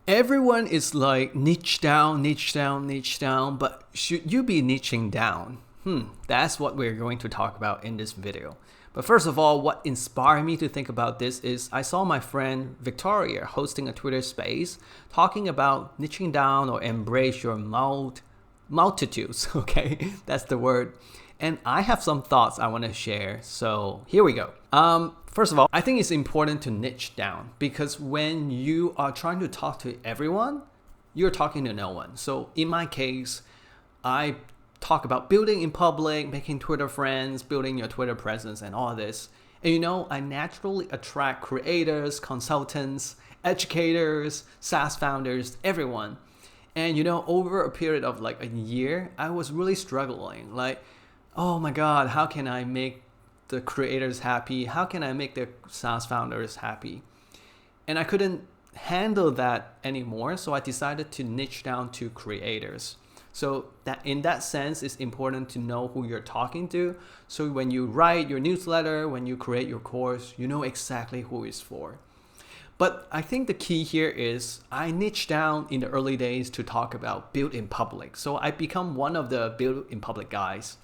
Everyone is like niche down, niche down, niche down, but should you be niching down? That's what we're going to talk about in this video. But first of all, what inspired me to think about this is I saw my friend Victoria hosting a Twitter space talking about niching down or embrace your multitudes. Okay, that's the word. And I have some thoughts I want to share. So here we go. First of all, I think it's important to niche down because when you are trying to talk to everyone, you're talking to no one. So in my case, I talk about building in public, making Twitter friends, building your Twitter presence and all this. And I naturally attract creators, consultants, educators, SaaS founders, everyone. And over a period of like a year, I was really struggling. Like, oh my God, how can I make the creators happy? How can I make the SaaS founders happy? And I couldn't handle that anymore. So I decided to niche down to creators. So that in that sense, it's important to know who you're talking to. So when you write your newsletter, when you create your course, you know exactly who it's for. But I think the key here is I niche down in the early days to talk about build in public. So I become one of the build in public guys.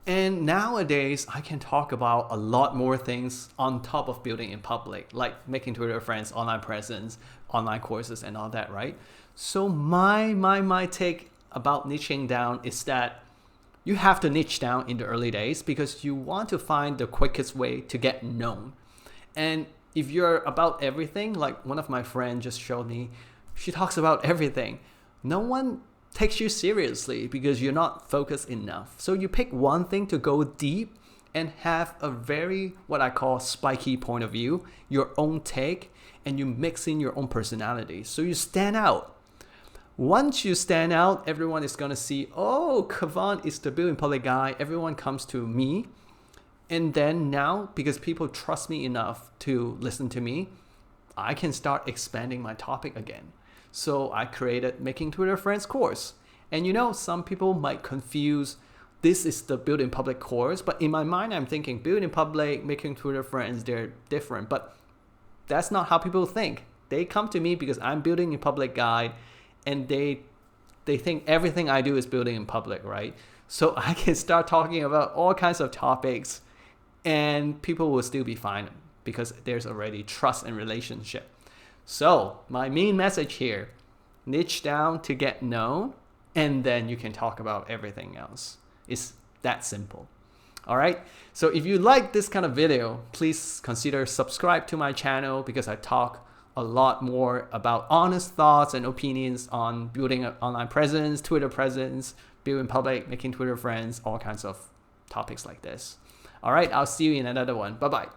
And nowadays, I can talk about a lot more things on top of building in public, like making Twitter friends, online presence, online courses, and all that, right? So my take about niching down is that you have to niche down in the early days because you want to find the quickest way to get known. And if you're about everything, like one of my friends just showed me, she talks about everything. No one takes you seriously because you're not focused enough. So you pick one thing to go deep and have a very, what I call spiky point of view, your own take, and you mix in your own personality. So you stand out. Once you stand out, everyone is going to see, oh, Kavan is the build in public guy. Everyone comes to me. And then now, because people trust me enough to listen to me, I can start expanding my topic again. So I created Making Twitter Friends course. And some people might confuse this is the build in public course, but in my mind, I'm thinking build in public, making Twitter friends, they're different. But that's not how people think. They come to me because I'm building in public guide and they think everything I do is building in public, right? So I can start talking about all kinds of topics and people will still be fine because there's already trust and relationship. So my main message here, niche down to get known, and then you can talk about everything else. It's that simple. All right. So if you like this kind of video, please consider subscribe to my channel because I talk a lot more about honest thoughts and opinions on building an online presence, Twitter presence, building public, making Twitter friends, all kinds of topics like this. All right. I'll see you in another one. Bye-bye.